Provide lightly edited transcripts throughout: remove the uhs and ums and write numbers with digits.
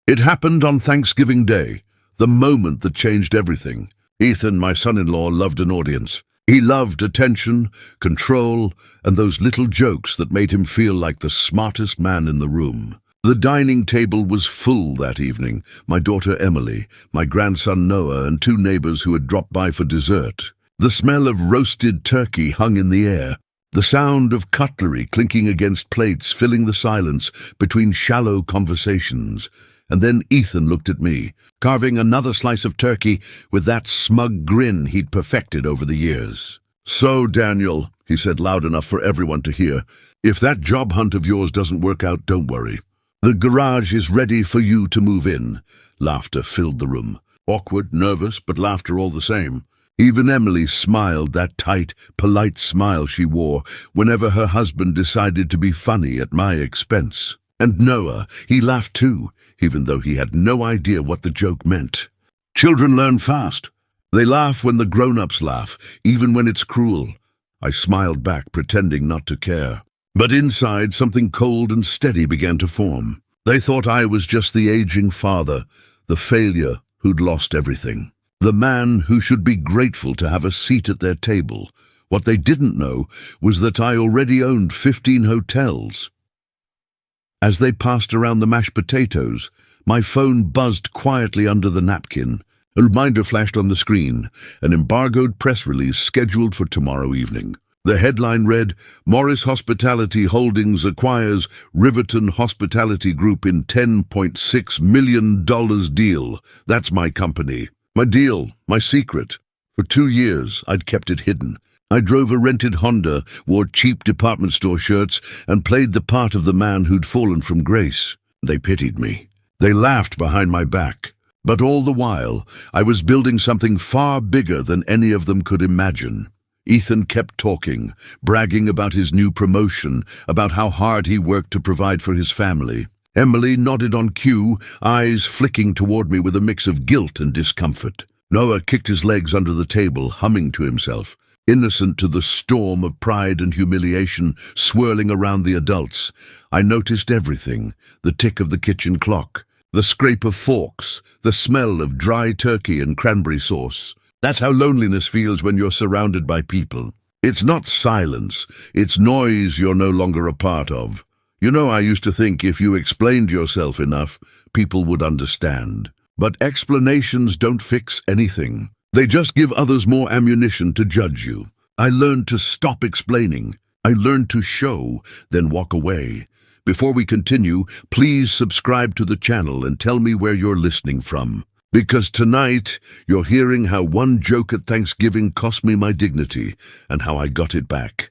It happened on Thanksgiving Day, the moment that changed everything. Ethan, my son-in-law, loved an audience. He loved attention, control, and those little jokes that made him feel like the smartest man in the room. The dining table was full that evening. My daughter Emily, my grandson Noah, and 2 neighbors who had dropped by for dessert. The smell of roasted turkey hung in the air, the sound of cutlery clinking against plates filling the silence between shallow conversations. And then Ethan looked at me, carving another slice of turkey with that smug grin he'd perfected over the years. "So, Daniel," he said loud enough for everyone to hear, "if that job hunt of yours doesn't work out, don't worry. The garage is ready for you to move in." Laughter filled the room. Awkward, nervous, but laughter all the same. Even Emily smiled, that tight, polite smile she wore whenever her husband decided to be funny at my expense. And Noah, he laughed too, even though he had no idea what the joke meant. Children learn fast. They laugh when the grown-ups laugh, even when it's cruel. I smiled back, pretending not to care. But inside, something cold and steady began to form. They thought I was just the aging father, the failure who'd lost everything. The man who should be grateful to have a seat at their table. What they didn't know was that I already owned 15 hotels. As they passed around the mashed potatoes, my phone buzzed quietly under the napkin. A reminder flashed on the screen, an embargoed press release scheduled for tomorrow evening. The headline read, "Morris Hospitality Holdings acquires Riverton Hospitality Group in $10.6 million deal. That's my company. My deal, my secret. For 2 years, I'd kept it hidden. I drove a rented Honda, wore cheap department store shirts, and played the part of the man who'd fallen from grace. They pitied me. They laughed behind my back. But all the while, I was building something far bigger than any of them could imagine. Ethan kept talking, bragging about his new promotion, about how hard he worked to provide for his family. Emily nodded on cue, eyes flicking toward me with a mix of guilt and discomfort. Noah kicked his legs under the table, humming to himself, innocent to the storm of pride and humiliation swirling around the adults. I noticed everything, the tick of the kitchen clock, the scrape of forks, the smell of dry turkey and cranberry sauce. That's how loneliness feels when you're surrounded by people. It's not silence, it's noise you're no longer a part of. You know, I used to think if you explained yourself enough, people would understand. But explanations don't fix anything. They just give others more ammunition to judge you. I learned to stop explaining. I learned to show, then walk away. Before we continue, please subscribe to the channel and tell me where you're listening from. Because tonight, you're hearing how one joke at Thanksgiving cost me my dignity and how I got it back.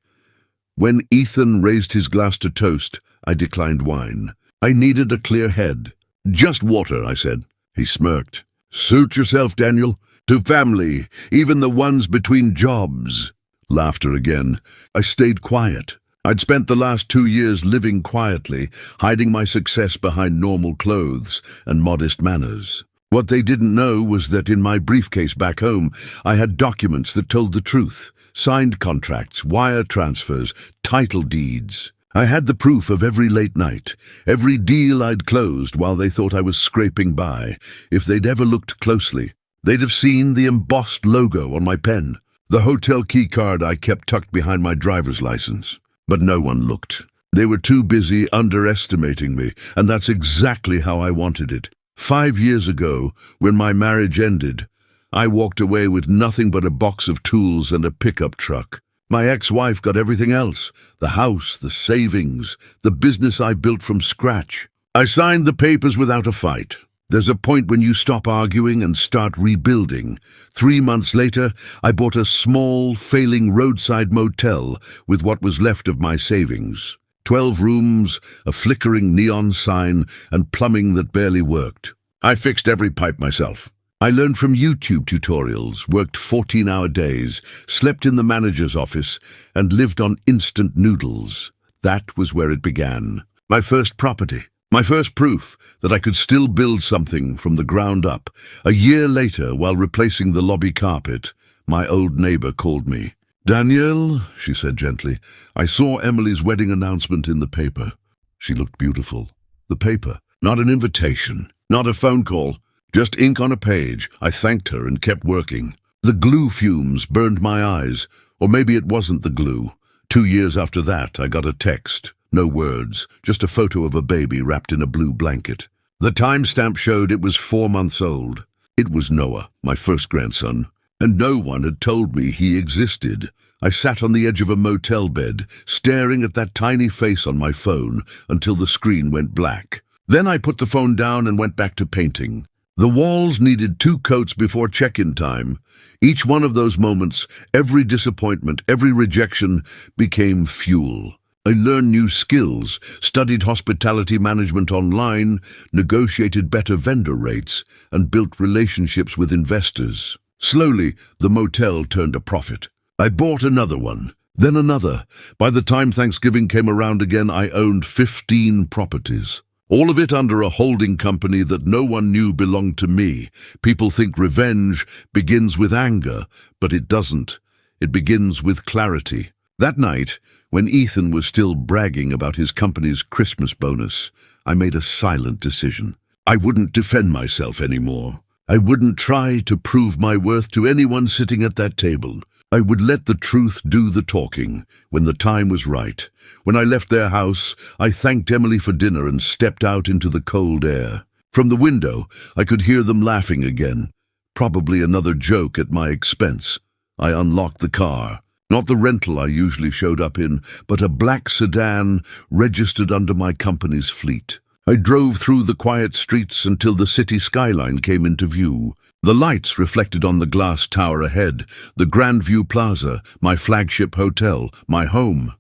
When Ethan raised his glass to toast, I declined wine. I needed a clear head. "Just water," I said. He smirked. "Suit yourself, Daniel. To family, even the ones between jobs." Laughter again. I stayed quiet. I'd spent the last 2 years living quietly, hiding my success behind normal clothes and modest manners. What they didn't know was that in my briefcase back home, I had documents that told the truth. Signed contracts, wire transfers, title deeds. I had the proof of every late night, every deal I'd closed while they thought I was scraping by. If they'd ever looked closely, they'd have seen the embossed logo on my pen, the hotel key card I kept tucked behind my driver's license. But no one looked. They were too busy underestimating me, and that's exactly how I wanted it. 5 years ago, when my marriage ended, I walked away with nothing but a box of tools and a pickup truck. My ex-wife got everything else, the house, the savings, the business I built from scratch. I signed the papers without a fight. There's a point when you stop arguing and start rebuilding. 3 months later, I bought a small, failing roadside motel with what was left of my savings. 12 rooms, a flickering neon sign, and plumbing that barely worked. I fixed every pipe myself. I learned from YouTube tutorials, worked 14-hour days, slept in the manager's office, and lived on instant noodles. That was where it began. My first property. My first proof that I could still build something from the ground up. A year later, while replacing the lobby carpet, my old neighbor called me. "Daniel," she said gently, "I saw Emily's wedding announcement in the paper." She looked beautiful. The paper, not an invitation. Not a phone call, just ink on a page. I thanked her and kept working. The glue fumes burned my eyes, or maybe it wasn't the glue. 2 years after that, I got a text. No words, just a photo of a baby wrapped in a blue blanket. The timestamp showed it was 4 months old. It was Noah, my first grandson, and no one had told me he existed. I sat on the edge of a motel bed, staring at that tiny face on my phone until the screen went black. Then I put the phone down and went back to painting. The walls needed 2 coats before check-in time. Each one of those moments, every disappointment, every rejection, became fuel. I learned new skills, studied hospitality management online, negotiated better vendor rates, and built relationships with investors. Slowly, the motel turned a profit. I bought another one, then another. By the time Thanksgiving came around again, I owned 15 properties. All of it under a holding company that no one knew belonged to me. People think revenge begins with anger, but it doesn't. It begins with clarity. That night, when Ethan was still bragging about his company's Christmas bonus, I made a silent decision. I wouldn't defend myself anymore. I wouldn't try to prove my worth to anyone sitting at that table. I would let the truth do the talking when the time was right. When I left their house, I thanked Emily for dinner and stepped out into the cold air. From the window, I could hear them laughing again. Probably another joke at my expense. I unlocked the car. Not the rental I usually showed up in, but a black sedan registered under my company's fleet. I drove through the quiet streets until the city skyline came into view. The lights reflected on the glass tower ahead, the Grandview Plaza, my flagship hotel, my home.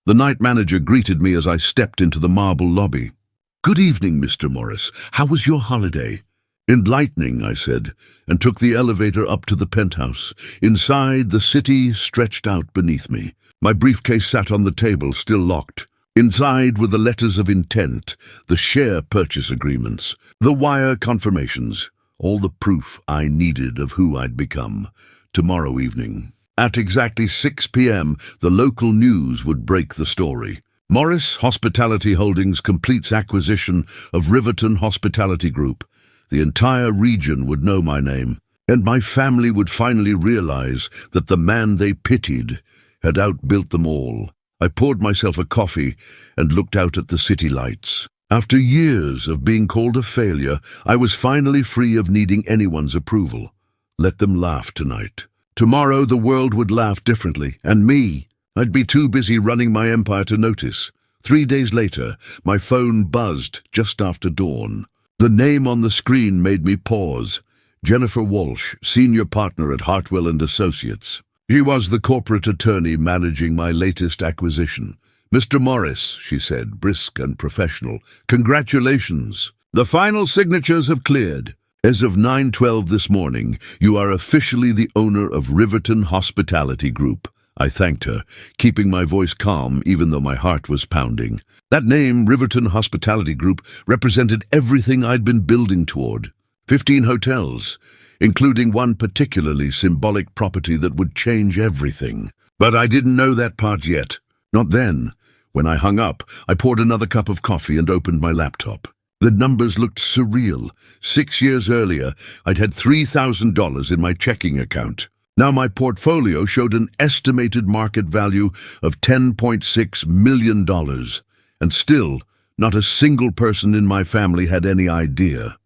The night manager greeted me as I stepped into the marble lobby. "Good evening, Mr. Morris. How was your holiday?" "Enlightening," I said, and took the elevator up to the penthouse. Inside, the city stretched out beneath me. My briefcase sat on the table, still locked. Inside were the letters of intent, the share purchase agreements, the wire confirmations, all the proof I needed of who I'd become. Tomorrow evening, at exactly 6 p.m., the local news would break the story. Morris Hospitality Holdings completes acquisition of Riverton Hospitality Group. The entire region would know my name, and my family would finally realize that the man they pitied had outbuilt them all. I poured myself a coffee and looked out at the city lights. After years of being called a failure, I was finally free of needing anyone's approval. Let them laugh tonight. Tomorrow the world would laugh differently, and me. I'd be too busy running my empire to notice. 3 days later, my phone buzzed just after dawn. The name on the screen made me pause. Jennifer Walsh, senior partner at Hartwell & Associates. She was the corporate attorney managing my latest acquisition. "Mr. Morris," she said, brisk and professional, "congratulations. The final signatures have cleared. As of 9:12 this morning, you are officially the owner of Riverton Hospitality Group." I thanked her, keeping my voice calm even though my heart was pounding. That name, Riverton Hospitality Group, represented everything I'd been building toward. 15 hotels, including one particularly symbolic property that would change everything. But I didn't know that part yet. Not then. When I hung up, I poured another cup of coffee and opened my laptop. The numbers looked surreal. 6 years earlier, I'd had $3,000 in my checking account. Now my portfolio showed an estimated market value of $10.6 million. And still, not a single person in my family had any idea.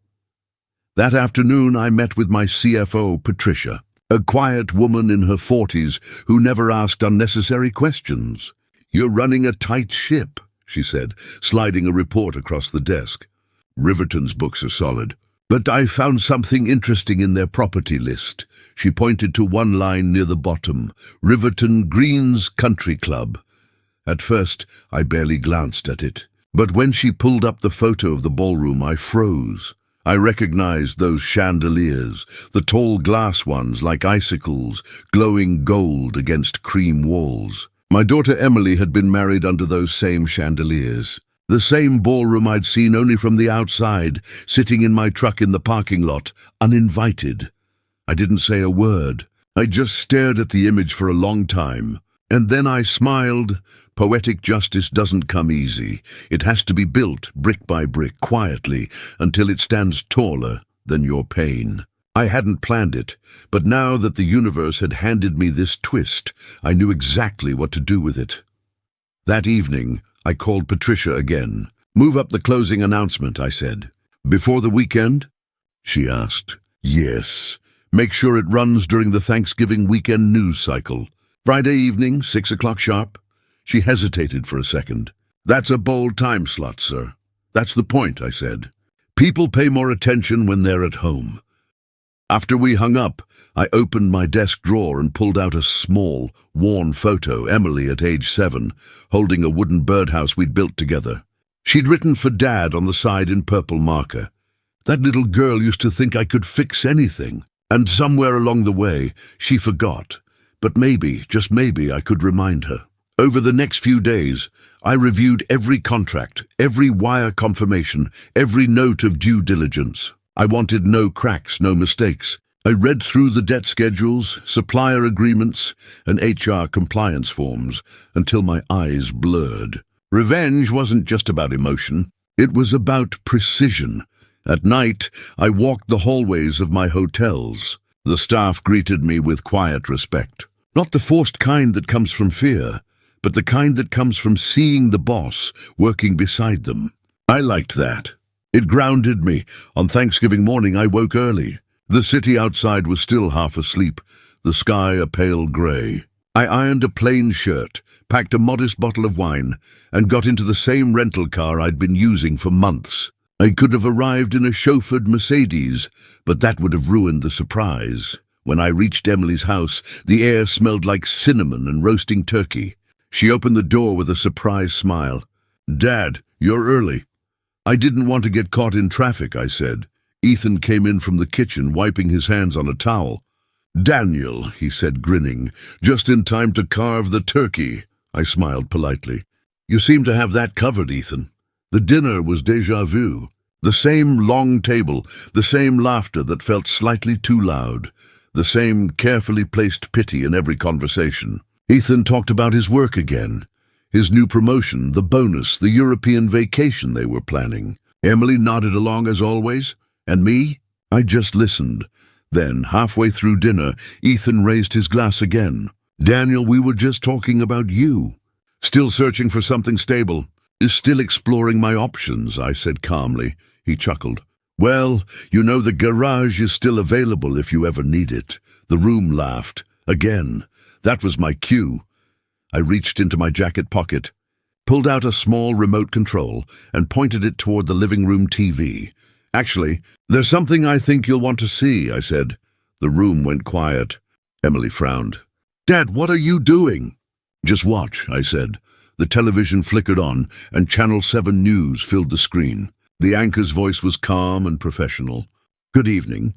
That afternoon, I met with my CFO, Patricia, a quiet woman in her 40s who never asked unnecessary questions. "You're running a tight ship," she said, sliding a report across the desk. "Riverton's books are solid, but I found something interesting in their property list." She pointed to one line near the bottom, "Riverton Greens Country Club." At first, I barely glanced at it, but when she pulled up the photo of the ballroom, I froze. I recognized those chandeliers, the tall glass ones like icicles, glowing gold against cream walls. My daughter Emily had been married under those same chandeliers. The same ballroom I'd seen only from the outside, sitting in my truck in the parking lot, uninvited. I didn't say a word. I just stared at the image for a long time. And then I smiled, Poetic justice doesn't come easy. It has to be built brick by brick, quietly, until it stands taller than your pain. I hadn't planned it, but now that the universe had handed me this twist, I knew exactly what to do with it. That evening, I called Patricia again. "Move up the closing announcement," I said. "Before the weekend?" she asked. "Yes. Make sure it runs during the Thanksgiving weekend news cycle. Friday evening, 6 o'clock sharp." She hesitated for a second. "That's a bold time slot, sir." "That's the point," I said. "People pay more attention when they're at home." After we hung up, I opened my desk drawer and pulled out a small, worn photo, Emily at age 7, holding a wooden birdhouse we'd built together. She'd written for Dad on the side in purple marker. That little girl used to think I could fix anything, and somewhere along the way, she forgot. But maybe, just maybe, I could remind her. Over the next few days, I reviewed every contract, every wire confirmation, every note of due diligence. I wanted no cracks, no mistakes. I read through the debt schedules, supplier agreements, and HR compliance forms until my eyes blurred. Revenge wasn't just about emotion. It was about precision. At night, I walked the hallways of my hotels. The staff greeted me with quiet respect. Not the forced kind that comes from fear, but the kind that comes from seeing the boss working beside them. I liked that. It grounded me. On Thanksgiving morning, I woke early. The city outside was still half asleep, the sky a pale grey. I ironed a plain shirt, packed a modest bottle of wine, and got into the same rental car I'd been using for months. I could have arrived in a chauffeured Mercedes, but that would have ruined the surprise. When I reached Emily's house, the air smelled like cinnamon and roasting turkey. She opened the door with a surprised smile. "Dad, you're early." "I didn't want to get caught in traffic," I said. Ethan came in from the kitchen, wiping his hands on a towel. "Daniel," he said, grinning, "just in time to carve the turkey." I smiled politely. "You seem to have that covered, Ethan." The dinner was déjà vu. The same long table, the same laughter that felt slightly too loud, the same carefully placed pity in every conversation. Ethan talked about his work again. His new promotion, the bonus, the European vacation they were planning. Emily nodded along as always. And me? I just listened. Then, halfway through dinner, Ethan raised his glass again. "Daniel, we were just talking about you. Still searching for something stable. Still exploring my options," I said calmly. He chuckled. "Well, you know the garage is still available if you ever need it." The room laughed. Again. That was my cue. I reached into my jacket pocket, pulled out a small remote control, and pointed it toward the living room TV. "Actually, there's something I think you'll want to see," I said. The room went quiet. Emily frowned. "Dad, what are you doing?" "Just watch," I said. The television flickered on, and Channel 7 News filled the screen. The anchor's voice was calm and professional. "Good evening.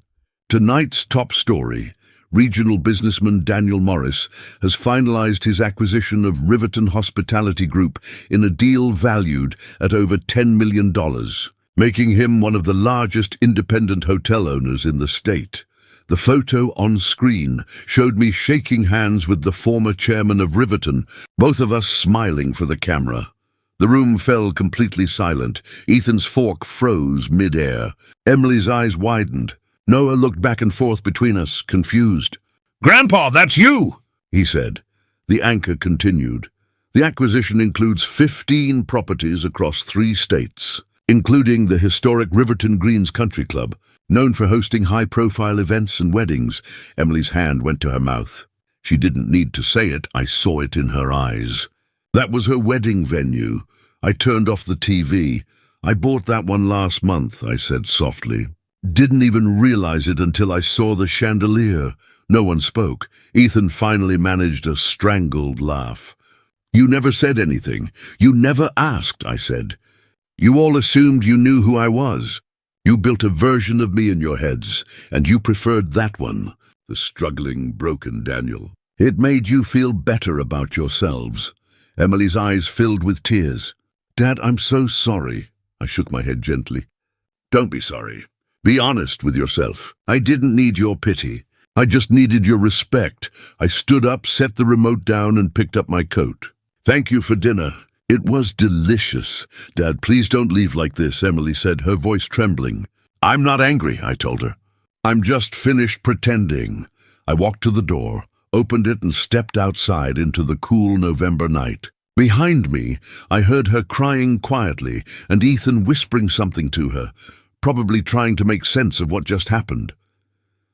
Tonight's top story. Regional businessman Daniel Morris has finalized his acquisition of Riverton Hospitality Group in a deal valued at over $10 million, making him one of the largest independent hotel owners in the state. The photo on screen showed me shaking hands with the former chairman of Riverton, both of us smiling for the camera. The room fell completely silent. Ethan's fork froze mid-air. Emily's eyes widened. Noah looked back and forth between us, confused. "Grandpa, that's you!" he said. The anchor continued. The acquisition includes 15 properties across 3 states, including the historic Riverton Greens Country Club, known for hosting high-profile events and weddings. Emily's hand went to her mouth. She didn't need to say it. I saw it in her eyes. That was her wedding venue. I turned off the TV. "I bought that one last month," I said softly. Didn't even realize it until I saw the chandelier. No one spoke. Ethan finally managed a strangled laugh. "You never said anything. You never asked," I said. "You all assumed you knew who I was. You built a version of me in your heads, and you preferred that one." The struggling, broken Daniel. "It made you feel better about yourselves." Emily's eyes filled with tears. "Dad, I'm so sorry." I shook my head gently. "Don't be sorry. Be honest with yourself. I didn't need your pity. I just needed your respect." I stood up, set the remote down, and picked up my coat. Thank you for dinner. It was delicious. Dad, please don't leave like this, Emily said, her voice trembling. I'm not angry, I told her. I'm just finished pretending. I walked to the door, opened it and stepped outside into the cool November night. Behind me, I heard her crying quietly and Ethan whispering something to her, probably trying to make sense of what just happened.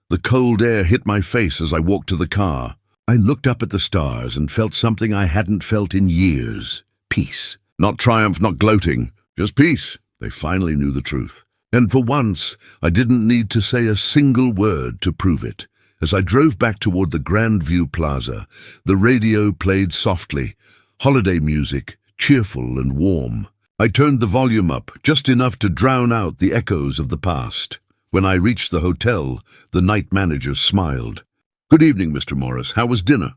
The cold air hit my face as I walked to the car. I looked up at the stars and felt something I hadn't felt in years. Peace. Not triumph, not gloating, just peace. They finally knew the truth. And for once, I didn't need to say a single word to prove it. As I drove back toward the Grandview Plaza, the radio played softly, holiday music, cheerful and warm. I turned the volume up, just enough to drown out the echoes of the past. When I reached the hotel, the night manager smiled. Good evening, Mr. Morris. How was dinner?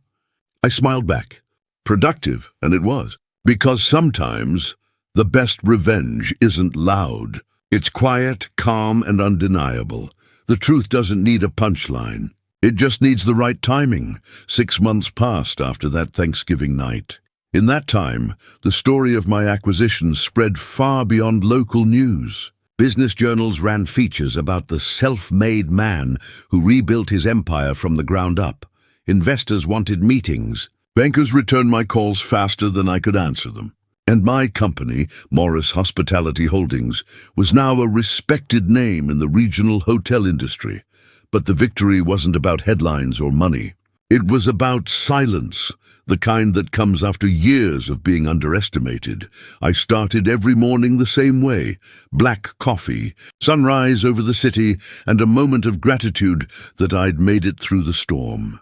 I smiled back. Productive, and it was. Because sometimes the best revenge isn't loud. It's quiet, calm, and undeniable. The truth doesn't need a punchline. It just needs the right timing. 6 months passed after that Thanksgiving night. In that time, the story of my acquisition spread far beyond local news. Business journals ran features about the self-made man who rebuilt his empire from the ground up. Investors wanted meetings. Bankers returned my calls faster than I could answer them. And my company, Morris Hospitality Holdings, was now a respected name in the regional hotel industry. But the victory wasn't about headlines or money. It was about silence, the kind that comes after years of being underestimated. I started every morning the same way: black coffee, sunrise over the city, and a moment of gratitude that I'd made it through the storm.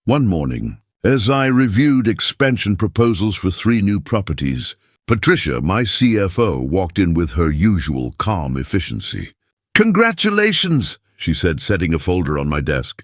One morning, as I reviewed expansion proposals for 3 new properties, Patricia, my CFO, walked in with her usual calm efficiency. "Congratulations," she said, setting a folder on my desk.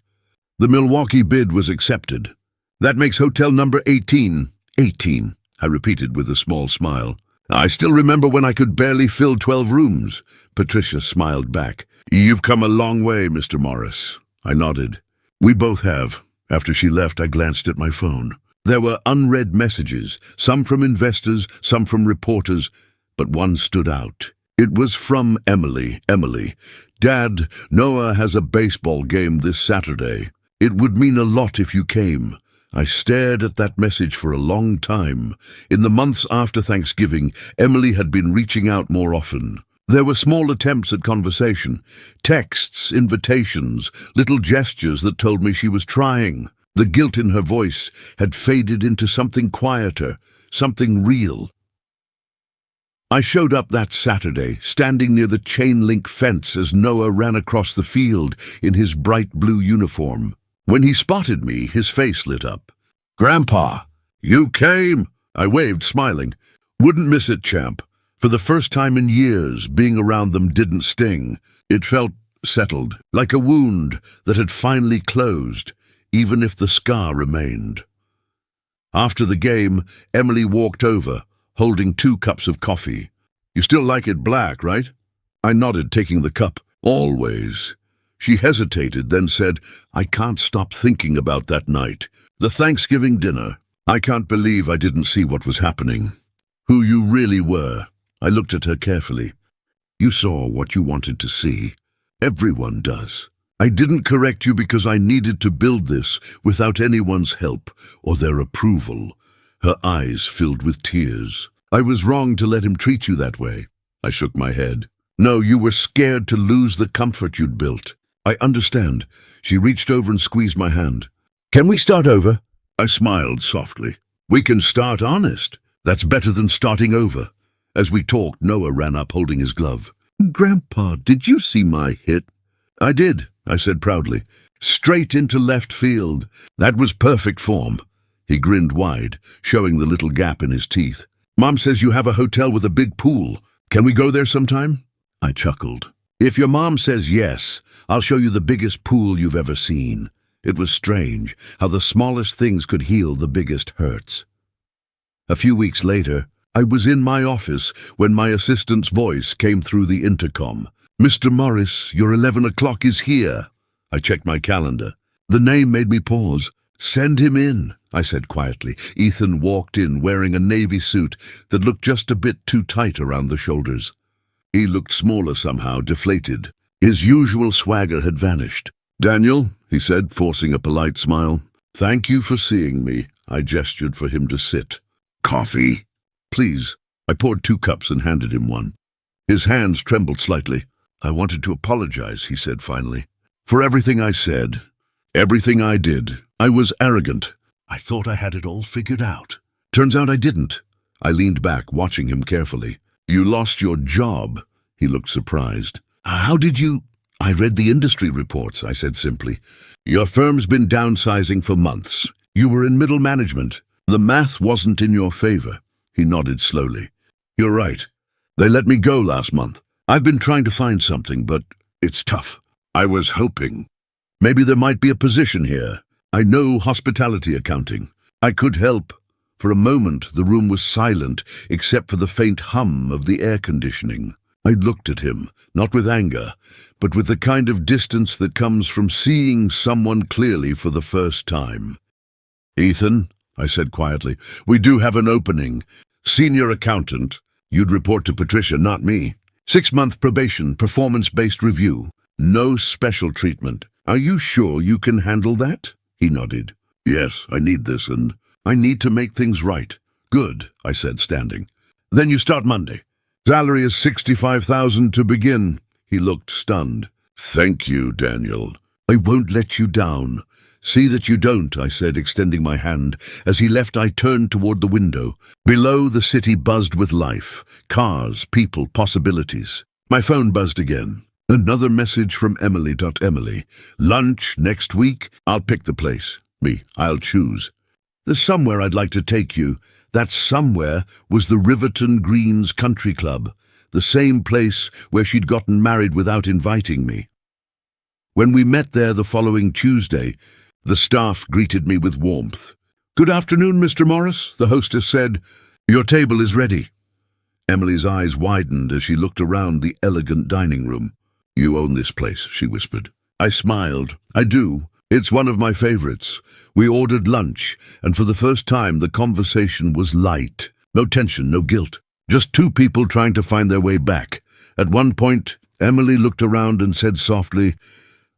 The Milwaukee bid was accepted. "That makes hotel number 18. 18, I repeated with a small smile. "I still remember when I could barely fill 12 rooms. Patricia smiled back. "You've come a long way, Mr. Morris." I nodded. "We both have." After she left, I glanced at my phone. There were unread messages, some from investors, some from reporters, but one stood out. It was from Emily. "Emily, Dad, Noah has a baseball game this Saturday. It would mean a lot if you came." I stared at that message for a long time. In the months after Thanksgiving, Emily had been reaching out more often. There were small attempts at conversation, texts, invitations, little gestures that told me she was trying. The guilt in her voice had faded into something quieter, something real. I showed up that Saturday, standing near the chain-link fence as Noah ran across the field in his bright blue uniform. When he spotted me, his face lit up. "Grandpa, you came!" I waved, smiling. "Wouldn't miss it, champ." For the first time in years, being around them didn't sting. It felt settled, like a wound that had finally closed, even if the scar remained. After the game, Emily walked over, holding 2 cups of coffee. "You still like it black, right?" I nodded, taking the cup. "Always." She hesitated, then said, "I can't stop thinking about that night. The Thanksgiving dinner. I can't believe I didn't see what was happening. Who you really were." I looked at her carefully. "You saw what you wanted to see. Everyone does. I didn't correct you because I needed to build this without anyone's help or their approval." Her eyes filled with tears. "I was wrong to let him treat you that way." I shook my head. "No, you were scared to lose the comfort you'd built." "I understand." She reached over and squeezed my hand. "Can we start over?" I smiled softly. "We can start honest. That's better than starting over." As we talked, Noah ran up holding his glove. "Grandpa, did you see my hit?" "I did," I said proudly. "Straight into left field. That was perfect form." He grinned wide, showing the little gap in his teeth. "Mom says you have a hotel with a big pool. Can we go there sometime?" I chuckled. "If your mom says yes, I'll show you the biggest pool you've ever seen." It was strange how the smallest things could heal the biggest hurts. A few weeks later, I was in my office when my assistant's voice came through the intercom. "Mr. Morris, your 11 o'clock is here." I checked my calendar. The name made me pause. Send him in, I said quietly. Ethan walked in wearing a navy suit that looked just a bit too tight around the shoulders. He looked smaller somehow, deflated. His usual swagger had vanished. "Daniel," he said, forcing a polite smile. "Thank you for seeing me." I gestured for him to sit. "Coffee?" "Please." I poured 2 cups and handed him one. His hands trembled slightly. "I wanted to apologize," he said finally, "for everything I said, everything I did. I was arrogant. I thought I had it all figured out. Turns out I didn't." I leaned back, watching him carefully. "You lost your job." He looked surprised. "How did you—" "I read the industry reports," I said simply. "Your firm's been downsizing for months. You were in middle management. The math wasn't in your favor." He nodded slowly. "You're right. They let me go last month. I've been trying to find something, but it's tough. I was hoping maybe there might be a position here. I know hospitality accounting. I could help." For a moment, the room was silent, except for the faint hum of the air conditioning. I looked at him, not with anger, but with the kind of distance that comes from seeing someone clearly for the first time. "Ethan," I said quietly, "we do have an opening. Senior accountant. You'd report to Patricia, not me. 6-month probation, performance-based review. No special treatment. Are you sure you can handle that?" He nodded. "Yes, I need this, and I need to make things right." "Good," I said, standing. "Then you start Monday. Salary is $65,000 to begin." He looked stunned. "Thank you, Daniel. I won't let you down." "See that you don't," I said, extending my hand. As he left, I turned toward the window. Below, the city buzzed with life. Cars, people, possibilities. My phone buzzed again. Another message from Emily. "Lunch next week? I'll pick the place." Me, "I'll choose." "There's somewhere I'd like to take you." That somewhere was the Riverton Greens Country Club, the same place where she'd gotten married without inviting me. When we met there the following Tuesday, the staff greeted me with warmth. "Good afternoon, Mr. Morris," the hostess said. "Your table is ready." Emily's eyes widened as she looked around the elegant dining room. "You own this place," she whispered. I smiled. "I do. It's one of my favorites." We ordered lunch, and for the first time the conversation was light. No tension, no guilt. Just 2 people trying to find their way back. At one point, Emily looked around and said softly,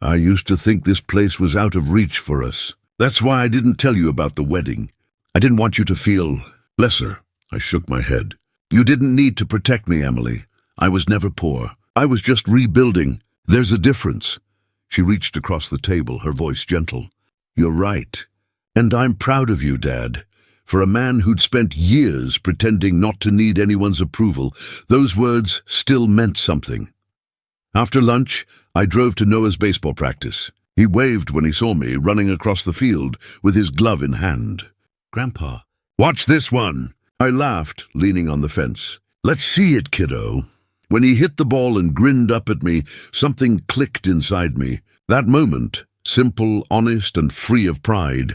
"I used to think this place was out of reach for us. That's why I didn't tell you about the wedding. I didn't want you to feel lesser." I shook my head. "You didn't need to protect me, Emily. I was never poor. I was just rebuilding. There's a difference." She reached across the table, her voice gentle. "You're right. And I'm proud of you, Dad. For a man who'd spent years pretending not to need anyone's approval, those words still meant something." After lunch, I drove to Noah's baseball practice. He waved when he saw me running across the field with his glove in hand. "Grandpa, watch this one." I laughed, leaning on the fence. "Let's see it, kiddo." When he hit the ball and grinned up at me, something clicked inside me. That moment, simple, honest, and free of pride,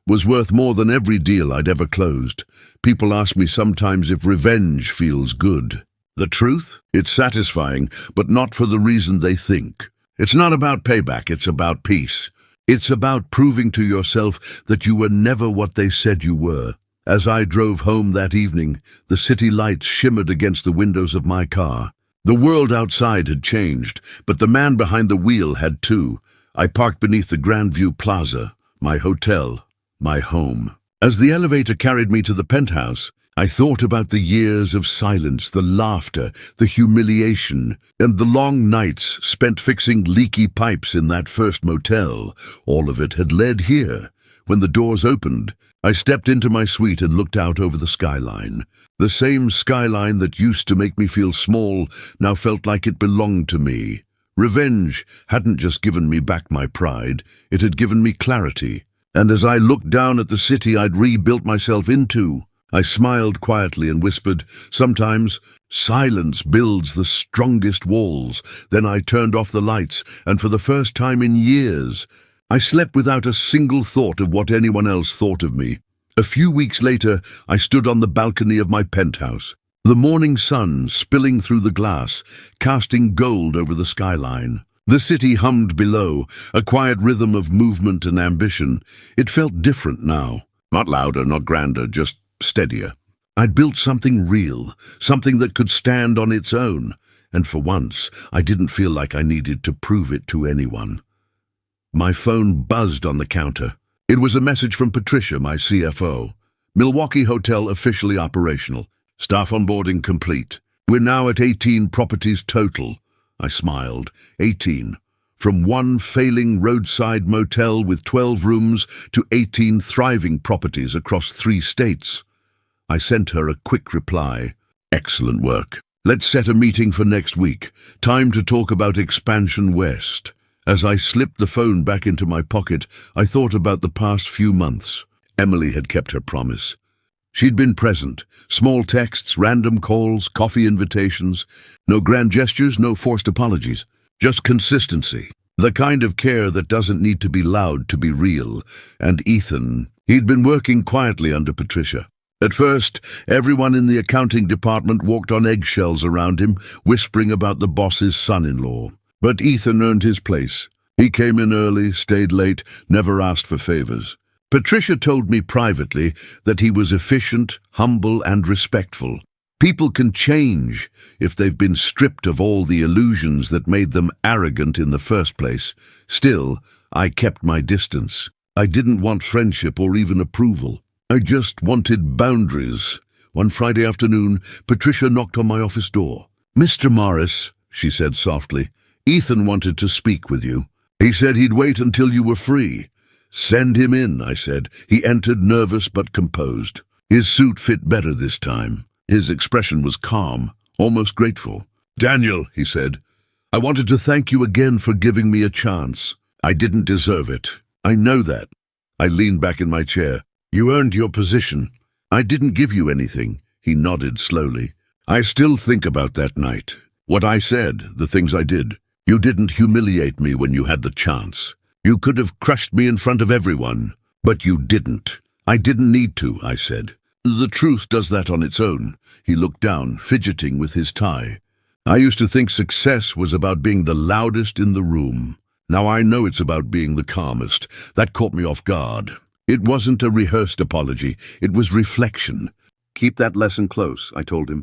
was worth more than every deal I'd ever closed. People ask me sometimes if revenge feels good. The truth? It's satisfying, but not for the reason they think. It's not about payback, it's about peace. It's about proving to yourself that you were never what they said you were. As I drove home that evening, the city lights shimmered against the windows of my car. The world outside had changed, but the man behind the wheel had too. I parked beneath the Grandview Plaza, my hotel, my home. As the elevator carried me to the penthouse, I thought about the years of silence, the laughter, the humiliation, and the long nights spent fixing leaky pipes in that first motel. All of it had led here. When the doors opened, I stepped into my suite and looked out over the skyline. The same skyline that used to make me feel small now felt like it belonged to me. Revenge hadn't just given me back my pride, it had given me clarity. And as I looked down at the city I'd rebuilt myself into, I smiled quietly and whispered, "Sometimes silence builds the strongest walls." Then I turned off the lights, and for the first time in years, I slept without a single thought of what anyone else thought of me. A few weeks later, I stood on the balcony of my penthouse, the morning sun spilling through the glass, casting gold over the skyline. The city hummed below, a quiet rhythm of movement and ambition. It felt different now. Not louder, not grander, just steadier. I'd built something real, something that could stand on its own, and for once, I didn't feel like I needed to prove it to anyone. My phone buzzed on the counter. It was a message from Patricia, my CFO. Milwaukee Hotel officially operational. Staff onboarding complete. We're now at 18 properties total. I smiled. 18. From one failing roadside motel with 12 rooms to 18 thriving properties across 3 states. I sent her a quick reply. Excellent work. Let's set a meeting for next week. Time to talk about expansion west. As I slipped the phone back into my pocket, I thought about the past few months. Emily had kept her promise. She'd been present. Small texts, random calls, coffee invitations. No grand gestures, no forced apologies. Just consistency. The kind of care that doesn't need to be loud to be real. And Ethan, he'd been working quietly under Patricia. At first, everyone in the accounting department walked on eggshells around him, whispering about the boss's son-in-law. But Ethan earned his place. He came in early, stayed late, never asked for favors. Patricia told me privately that he was efficient, humble, and respectful. People can change if they've been stripped of all the illusions that made them arrogant in the first place. Still, I kept my distance. I didn't want friendship or even approval. I just wanted boundaries. One Friday afternoon, Patricia knocked on my office door. "Mr. Morris," she said softly, "Ethan wanted to speak with you. He said he'd wait until you were free." "Send him in," I said. He entered, nervous but composed. His suit fit better this time. His expression was calm, almost grateful. "Daniel," he said, "I wanted to thank you again for giving me a chance. I didn't deserve it. I know that." I leaned back in my chair. "You earned your position. I didn't give you anything." He nodded slowly. "I still think about that night. What I said, the things I did. You didn't humiliate me when you had the chance. You could have crushed me in front of everyone, but you didn't. I didn't need to," I said. "The truth does that on its own." He looked down, fidgeting with his tie. "I used to think success was about being the loudest in the room. Now I know it's about being the calmest. That caught me off guard. It wasn't a rehearsed apology. It was reflection. "Keep that lesson close," I told him.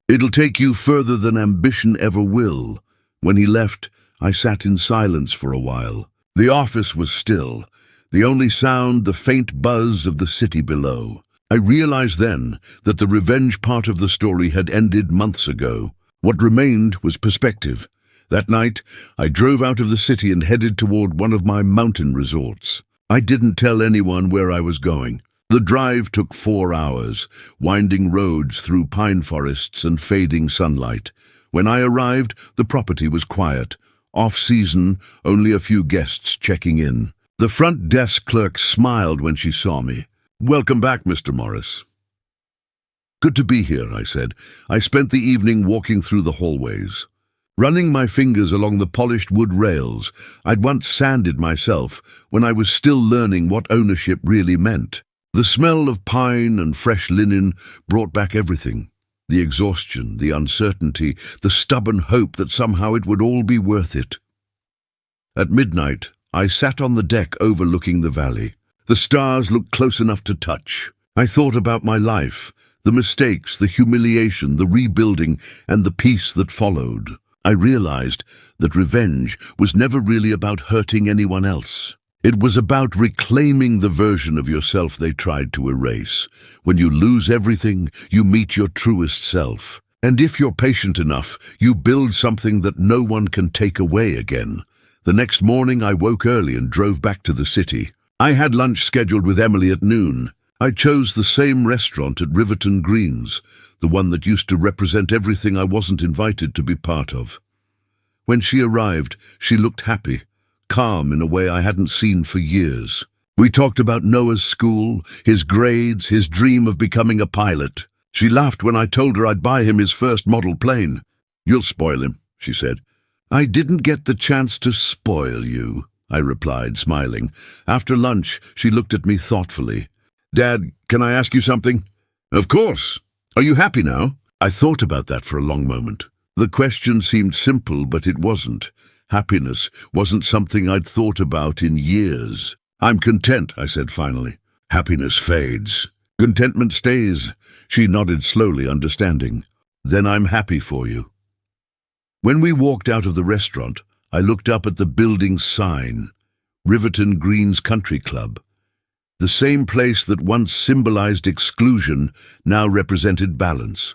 "It'll take you further than ambition ever will." When he left, I sat in silence for a while. The office was still. The only sound, the faint buzz of the city below. I realized then that the revenge part of the story had ended months ago. What remained was perspective. That night, I drove out of the city and headed toward one of my mountain resorts. I didn't tell anyone where I was going. The drive took 4 hours, winding roads through pine forests and fading sunlight. When I arrived, the property was quiet. Off-season, only a few guests checking in. The front desk clerk smiled when she saw me. "Welcome back, Mr. Morris." "Good to be here," I said. I spent the evening walking through the hallways. Running my fingers along the polished wood rails, I'd once sanded myself when I was still learning what ownership really meant. The smell of pine and fresh linen brought back everything. The exhaustion, the uncertainty, the stubborn hope that somehow it would all be worth it. At midnight, I sat on the deck overlooking the valley. The stars looked close enough to touch. I thought about my life, the mistakes, the humiliation, the rebuilding, and the peace that followed. I realized that revenge was never really about hurting anyone else. It was about reclaiming the version of yourself they tried to erase. When you lose everything, you meet your truest self. And if you're patient enough, you build something that no one can take away again. The next morning, I woke early and drove back to the city. I had lunch scheduled with Emily at noon. I chose the same restaurant at Riverton Greens, the one that used to represent everything I wasn't invited to be part of. When she arrived, she looked happy, calm in a way I hadn't seen for years. We talked about Noah's school, his grades, his dream of becoming a pilot. She laughed when I told her I'd buy him his first model plane. "You'll spoil him," she said. "I didn't get the chance to spoil you," I replied, smiling. After lunch, she looked at me thoughtfully. "Dad, can I ask you something?" "Of course. Are you happy now?" I thought about that for a long moment. The question seemed simple, but it wasn't. Happiness wasn't something I'd thought about in years. "I'm content," I said finally. "Happiness fades. Contentment stays." She nodded slowly, understanding. "Then I'm happy for you." When we walked out of the restaurant, I looked up at the building's sign, Riverton Greens Country Club. The same place that once symbolized exclusion now represented balance.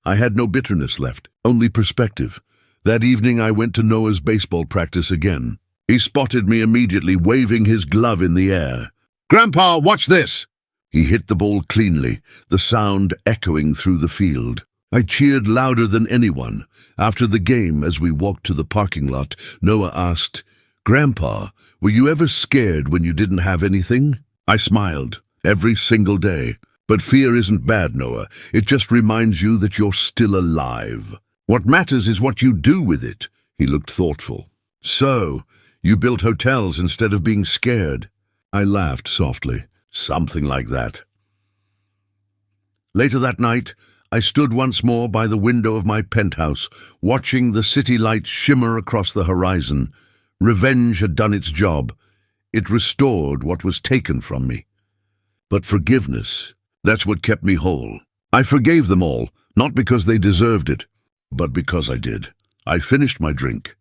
I had no bitterness left, only perspective. That evening I went to Noah's baseball practice again. He spotted me immediately, waving his glove in the air. "Grandpa, watch this!" He hit the ball cleanly, the sound echoing through the field. I cheered louder than anyone. After the game, as we walked to the parking lot, Noah asked, "Grandpa, were you ever scared when you didn't have anything?" I smiled. "Every single day. But fear isn't bad, Noah. It just reminds you that you're still alive. What matters is what you do with it." He looked thoughtful. "So, you built hotels instead of being scared?" I laughed softly. "Something like that." Later that night, I stood once more by the window of my penthouse, watching the city lights shimmer across the horizon. Revenge had done its job. It restored what was taken from me. But forgiveness, that's what kept me whole. I forgave them all, not because they deserved it, but because I did. I finished my drink,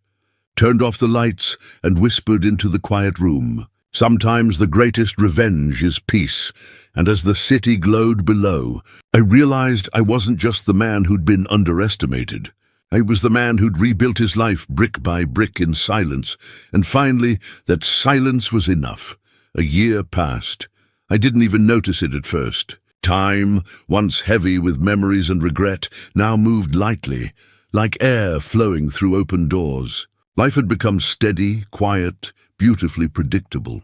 turned off the lights, and whispered into the quiet room. Sometimes the greatest revenge is peace, and as the city glowed below, I realized I wasn't just the man who'd been underestimated. I was the man who'd rebuilt his life brick by brick in silence, and finally, that silence was enough. A year passed. I didn't even notice it at first. Time, once heavy with memories and regret, now moved lightly, like air flowing through open doors. Life had become steady, quiet, beautifully predictable.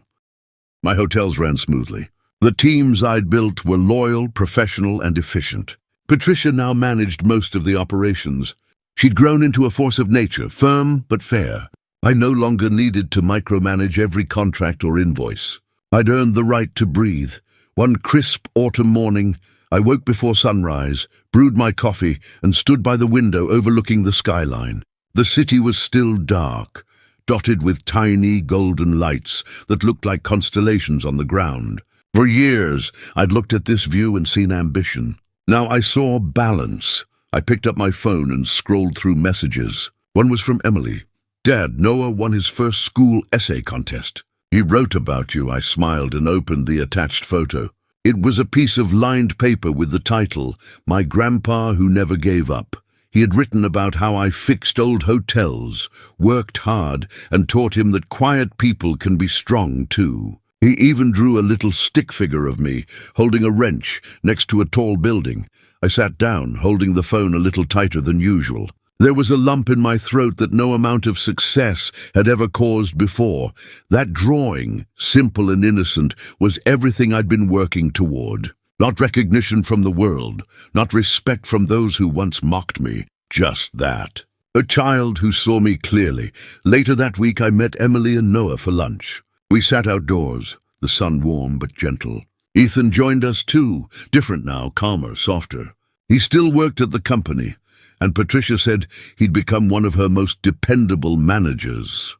My hotels ran smoothly. The teams I'd built were loyal, professional, and efficient. Patricia now managed most of the operations. She'd grown into a force of nature, firm but fair. I no longer needed to micromanage every contract or invoice. I'd earned the right to breathe. One crisp autumn morning, I woke before sunrise, brewed my coffee, and stood by the window overlooking the skyline. The city was still dark, dotted with tiny golden lights that looked like constellations on the ground. For years, I'd looked at this view and seen ambition. Now I saw balance. I picked up my phone and scrolled through messages. One was from Emily. "Dad, Noah won his first school essay contest." "He wrote about you." I smiled and opened the attached photo. It was a piece of lined paper with the title, "My Grandpa Who Never Gave Up." He had written about how I fixed old hotels, worked hard, and taught him that quiet people can be strong too. He even drew a little stick figure of me, holding a wrench next to a tall building. I sat down, holding the phone a little tighter than usual. There was a lump in my throat that no amount of success had ever caused before. That drawing, simple and innocent, was everything I'd been working toward. Not recognition from the world, not respect from those who once mocked me, just that. A child who saw me clearly. Later that week I met Emily and Noah for lunch. We sat outdoors, the sun warm but gentle. Ethan joined us too, different now, calmer, softer. He still worked at the company, and Patricia said he'd become one of her most dependable managers.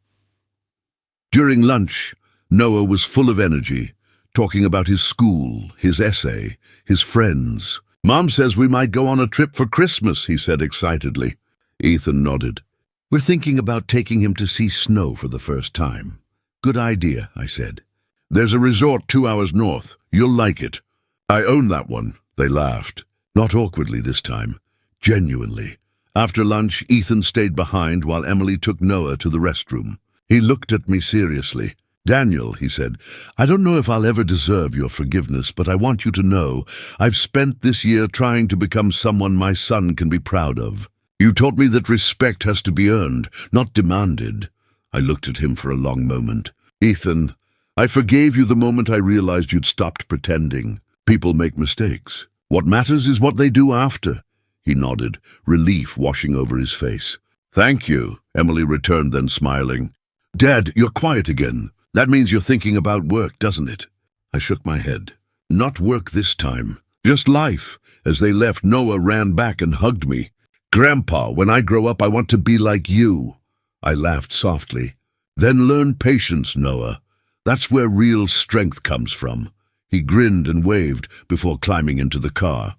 During lunch, Noah was full of energy, talking about his school, his essay, his friends. "Mom says we might go on a trip for Christmas," he said excitedly. Ethan nodded. "We're thinking about taking him to see snow for the first time." "Good idea," I said. "There's a resort 2 hours north. You'll like it." "I own that one." They laughed. Not awkwardly this time. Genuinely. After lunch, Ethan stayed behind while Emily took Noah to the restroom. He looked at me seriously. "Daniel," he said, "I don't know if I'll ever deserve your forgiveness, but I want you to know I've spent this year trying to become someone my son can be proud of. You taught me that respect has to be earned, not demanded." I looked at him for a long moment. "Ethan, I forgave you the moment I realized you'd stopped pretending. People make mistakes. What matters is what they do after." He nodded, relief washing over his face. "Thank you," Emily returned, then smiling. "Dad, you're quiet again. That means you're thinking about work, doesn't it?" I shook my head. "Not work this time. Just life." As they left, Noah ran back and hugged me. "Grandpa, when I grow up, I want to be like you." I laughed softly. Then learn patience, Noah. That's where real strength comes from. He grinned and waved before climbing into the car.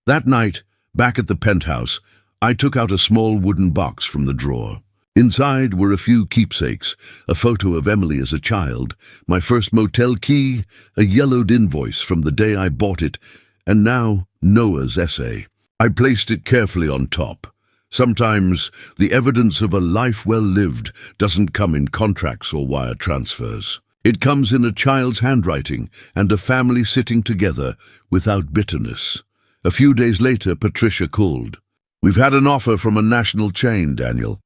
That night, back at the penthouse, I took out a small wooden box from the drawer. Inside were a few keepsakes, a photo of Emily as a child, my first motel key, a yellowed invoice from the day I bought it, and now Noah's essay. I placed it carefully on top. Sometimes the evidence of a life well lived doesn't come in contracts or wire transfers. It comes in a child's handwriting and a family sitting together without bitterness. A few days later, Patricia called. "We've had an offer from a national chain, Daniel.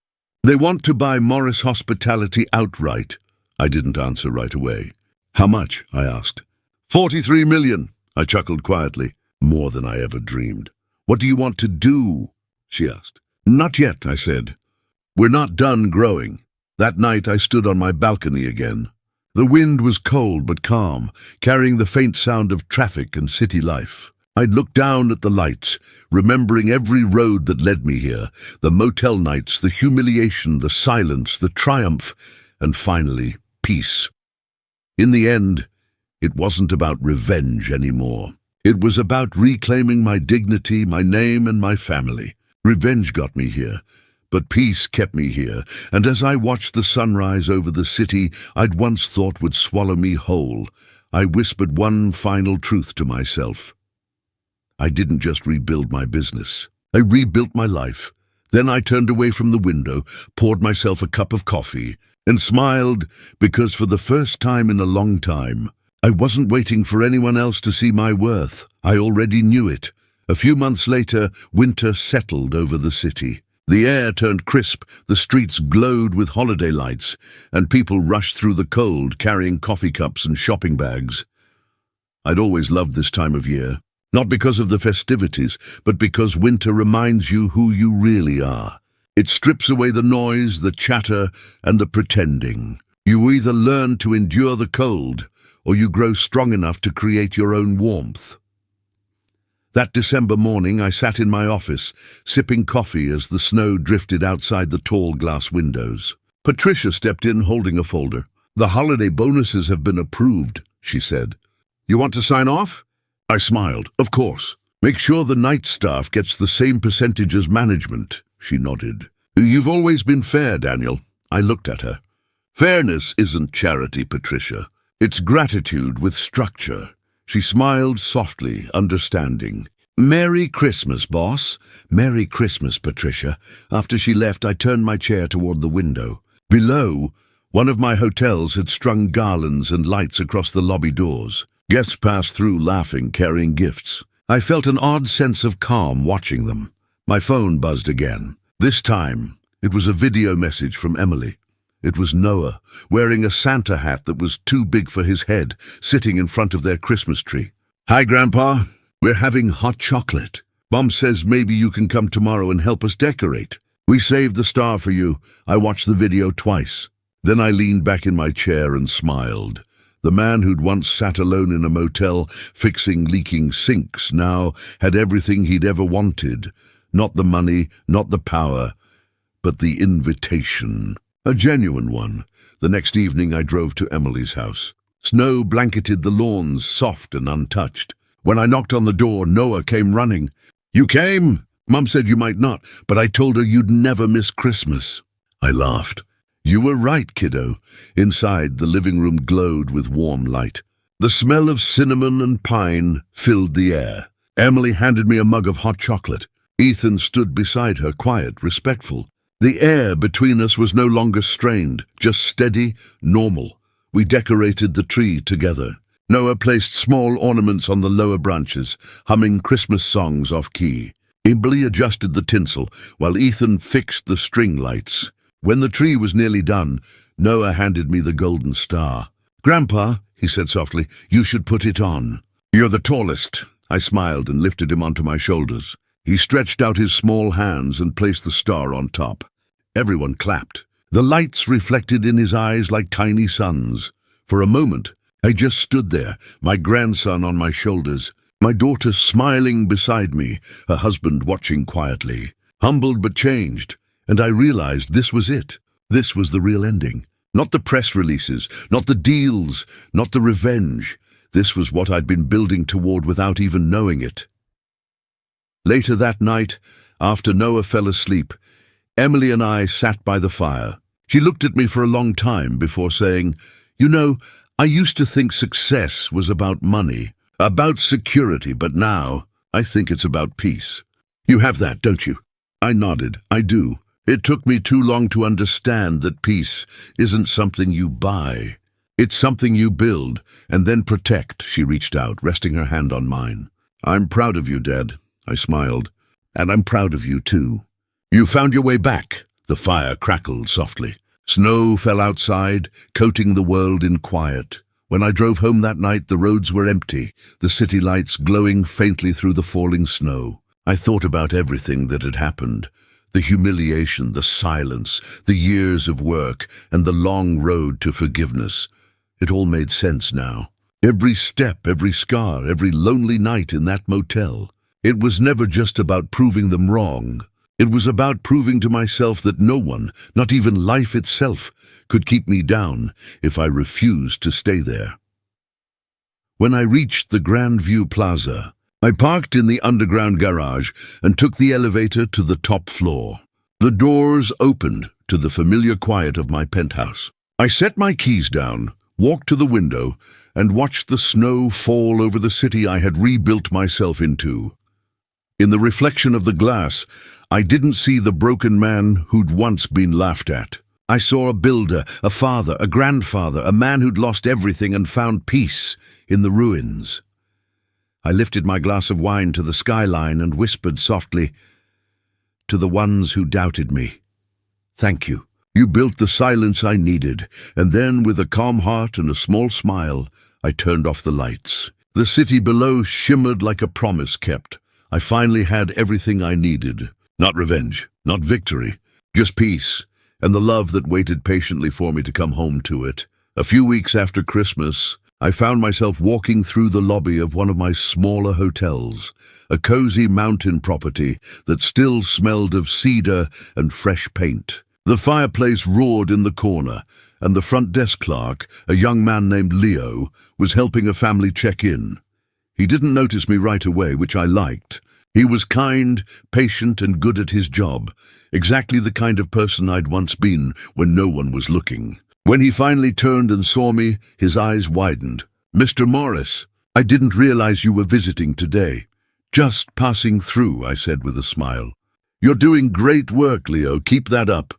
They want to buy Morris Hospitality outright." I didn't answer right away. "How much?" I asked. $43 million, I chuckled quietly. More than I ever dreamed. "What do you want to do?" she asked. "Not yet," I said. "We're not done growing." That night I stood on my balcony again. The wind was cold but calm, carrying the faint sound of traffic and city life. I'd look down at the lights, remembering every road that led me here, the motel nights, the humiliation, the silence, the triumph, and finally, peace. In the end, it wasn't about revenge anymore. It was about reclaiming my dignity, my name, and my family. Revenge got me here, but peace kept me here, and as I watched the sunrise over the city I'd once thought would swallow me whole, I whispered one final truth to myself. I didn't just rebuild my business. I rebuilt my life. Then I turned away from the window, poured myself a cup of coffee, and smiled because for the first time in a long time, I wasn't waiting for anyone else to see my worth. I already knew it. A few months later, winter settled over the city. The air turned crisp, the streets glowed with holiday lights, and people rushed through the cold carrying coffee cups and shopping bags. I'd always loved this time of year. Not because of the festivities, but because winter reminds you who you really are. It strips away the noise, the chatter, and the pretending. You either learn to endure the cold, or you grow strong enough to create your own warmth. That December morning, I sat in my office, sipping coffee as the snow drifted outside the tall glass windows. Patricia stepped in holding a folder. "The holiday bonuses have been approved," she said. "You want to sign off?" I smiled. "Of course. Make sure the night staff gets the same percentage as management," she nodded. "You've always been fair, Daniel." I looked at her. "Fairness isn't charity, Patricia. It's gratitude with structure." She smiled softly, understanding. "Merry Christmas, boss." "Merry Christmas, Patricia." After she left, I turned my chair toward the window. Below, one of my hotels had strung garlands and lights across the lobby doors. Guests passed through laughing, carrying gifts. I felt an odd sense of calm watching them. My phone buzzed again. This time, it was a video message from Emily. It was Noah, wearing a Santa hat that was too big for his head, sitting in front of their Christmas tree. "Hi, Grandpa. We're having hot chocolate. Mom says maybe you can come tomorrow and help us decorate. We saved the star for you." I watched the video twice. Then I leaned back in my chair and smiled. The man who'd once sat alone in a motel fixing leaking sinks now had everything he'd ever wanted. Not the money, not the power, but the invitation. A genuine one. The next evening I drove to Emily's house. Snow blanketed the lawns, soft and untouched. When I knocked on the door, Noah came running. "You came? Mom said you might not, but I told her you'd never miss Christmas." I laughed. "You were right, kiddo." Inside, the living room glowed with warm light. The smell of cinnamon and pine filled the air. Emily handed me a mug of hot chocolate. Ethan stood beside her, quiet, respectful. The air between us was no longer strained, just steady, normal. We decorated the tree together. Noah placed small ornaments on the lower branches, humming Christmas songs off-key. Emily adjusted the tinsel, while Ethan fixed the string lights. When the tree was nearly done, Noah handed me the golden star. "Grandpa," he said softly, "you should put it on." "You're the tallest." I smiled and lifted him onto my shoulders. He stretched out his small hands and placed the star on top. Everyone clapped. The lights reflected in his eyes like tiny suns. For a moment, I just stood there, my grandson on my shoulders, my daughter smiling beside me, her husband watching quietly. Humbled but changed, and I realized this was it. This was the real ending. Not the press releases, not the deals, not the revenge. This was what I'd been building toward without even knowing it. Later that night, after Noah fell asleep, Emily and I sat by the fire. She looked at me for a long time before saying, "You know, I used to think success was about money, about security, but now I think it's about peace." "You have that, don't you?" I nodded. "I do. It took me too long to understand that peace isn't something you buy. It's something you build and then protect." She reached out, resting her hand on mine. "I'm proud of you, Dad," I smiled. "And I'm proud of you, too. You found your way back." The fire crackled softly. Snow fell outside, coating the world in quiet. When I drove home that night, the roads were empty, the city lights glowing faintly through the falling snow. I thought about everything that had happened. The humiliation, the silence, the years of work, and the long road to forgiveness. It all made sense now. Every step, every scar, every lonely night in that motel. It was never just about proving them wrong. It was about proving to myself that no one, not even life itself, could keep me down if I refused to stay there. When I reached the Grandview Plaza, I parked in the underground garage and took the elevator to the top floor. The doors opened to the familiar quiet of my penthouse. I set my keys down, walked to the window, and watched the snow fall over the city I had rebuilt myself into. In the reflection of the glass, I didn't see the broken man who'd once been laughed at. I saw a builder, a father, a grandfather, a man who'd lost everything and found peace in the ruins. I lifted my glass of wine to the skyline and whispered softly, "To the ones who doubted me, thank you. You built the silence I needed." And then, with a calm heart and a small smile, I turned off the lights. The city below shimmered like a promise kept. I finally had everything I needed. Not revenge, not victory, just peace, and the love that waited patiently for me to come home to it. A few weeks after Christmas, I found myself walking through the lobby of one of my smaller hotels, a cozy mountain property that still smelled of cedar and fresh paint. The fireplace roared in the corner, and the front desk clerk, a young man named Leo, was helping a family check in. He didn't notice me right away, which I liked. He was kind, patient, and good at his job, exactly the kind of person I'd once been when no one was looking. When he finally turned and saw me, his eyes widened. "Mr. Morris, I didn't realize you were visiting today." "Just passing through," I said with a smile. "You're doing great work, Leo. Keep that up."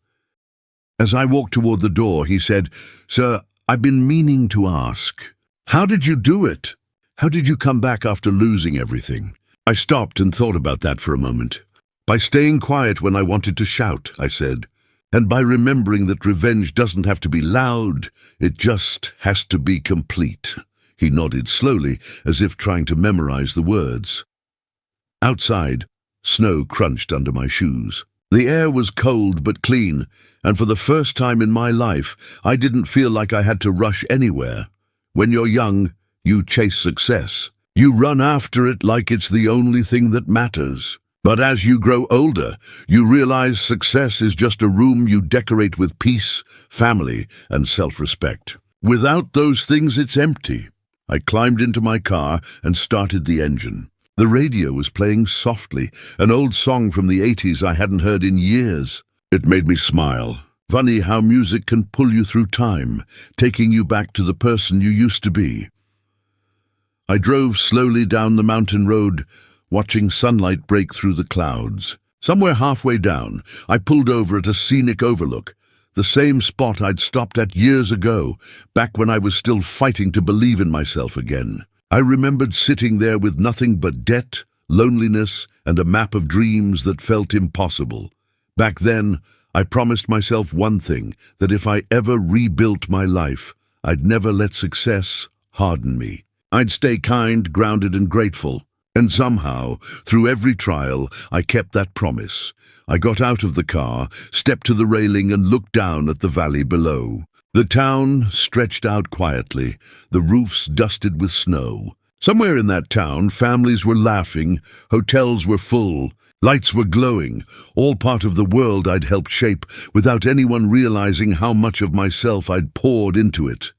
As I walked toward the door, he said, "Sir, I've been meaning to ask, how did you do it? How did you come back after losing everything?" I stopped and thought about that for a moment. "By staying quiet when I wanted to shout," I said, "and by remembering that revenge doesn't have to be loud, it just has to be complete." He nodded slowly, as if trying to memorize the words. Outside, snow crunched under my shoes. The air was cold but clean, and for the first time in my life, I didn't feel like I had to rush anywhere. When you're young, you chase success. You run after it like it's the only thing that matters. But as you grow older, you realize success is just a room you decorate with peace, family, and self-respect. Without those things, it's empty. I climbed into my car and started the engine. The radio was playing softly, an old song from the 80s I hadn't heard in years. It made me smile. Funny how music can pull you through time, taking you back to the person you used to be. I drove slowly down the mountain road, watching sunlight break through the clouds. Somewhere halfway down, I pulled over at a scenic overlook, the same spot I'd stopped at years ago, back when I was still fighting to believe in myself again. I remembered sitting there with nothing but debt, loneliness, and a map of dreams that felt impossible. Back then, I promised myself one thing, that if I ever rebuilt my life, I'd never let success harden me. I'd stay kind, grounded, and grateful. And somehow, through every trial, I kept that promise. I got out of the car, stepped to the railing, and looked down at the valley below. The town stretched out quietly, the roofs dusted with snow. Somewhere in that town, families were laughing, hotels were full, Lights were glowing, all part of the world I'd helped shape, without anyone realizing how much of myself I'd poured into it.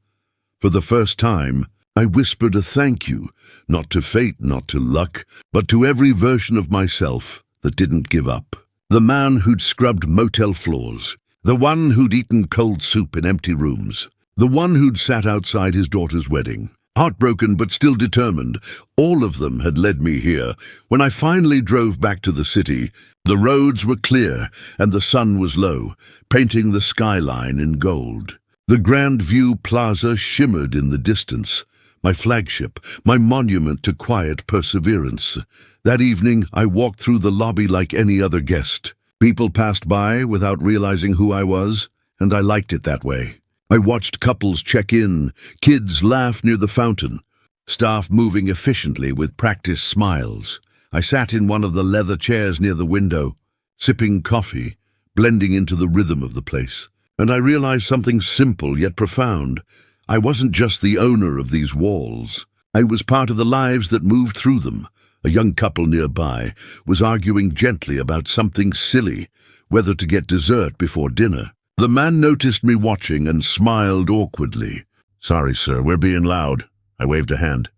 For the first time, I whispered a thank you, not to fate, not to luck, but to every version of myself that didn't give up. The man who'd scrubbed motel floors, the one who'd eaten cold soup in empty rooms, the one who'd sat outside his daughter's wedding. Heartbroken but still determined, all of them had led me here. When I finally drove back to the city, the roads were clear and the sun was low, painting the skyline in gold. The Grand View Plaza shimmered in the distance, my flagship, my monument to quiet perseverance. That evening, I walked through the lobby like any other guest. People passed by without realizing who I was, and I liked it that way. I watched couples check in, kids laugh near the fountain, staff moving efficiently with practiced smiles. I sat in one of the leather chairs near the window, sipping coffee, blending into the rhythm of the place. And I realized something simple yet profound. I wasn't just the owner of these walls. I was part of the lives that moved through them. A young couple nearby was arguing gently about something silly, whether to get dessert before dinner. The man noticed me watching and smiled awkwardly. "Sorry, sir, we're being loud." I waved a hand.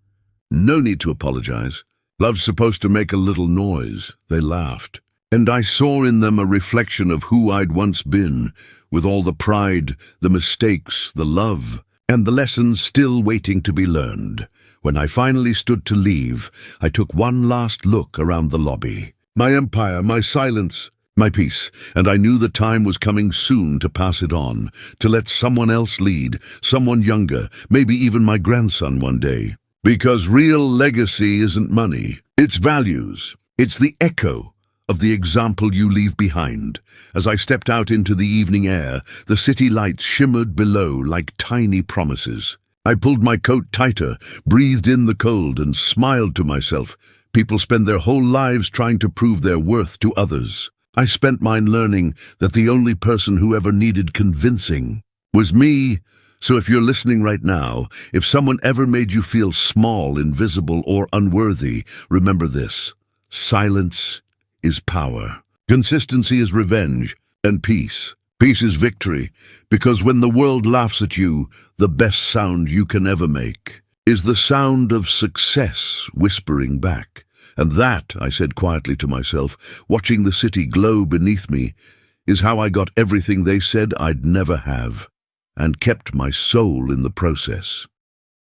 "No need to apologize. Love's supposed to make a little noise." They laughed. And I saw in them a reflection of who I'd once been, with all the pride, the mistakes, the love, and the lessons still waiting to be learned. When I finally stood to leave, I took one last look around the lobby. My empire, my silence, my peace, and I knew the time was coming soon to pass it on, to let someone else lead, someone younger, maybe even my grandson one day. Because real legacy isn't money, it's values. It's the echo of the example you leave behind. As I stepped out into the evening air, the city lights shimmered below like tiny promises. I pulled my coat tighter, breathed in the cold, and smiled to myself. People spend their whole lives trying to prove their worth to others. I spent mine learning that the only person who ever needed convincing was me. So if you're listening right now, if someone ever made you feel small, invisible, or unworthy, remember this: silence is power. Consistency is revenge, and peace. Peace is victory, because when the world laughs at you, the best sound you can ever make is the sound of success whispering back. And that, I said quietly to myself, watching the city glow beneath me, is how I got everything they said I'd never have, and kept my soul in the process.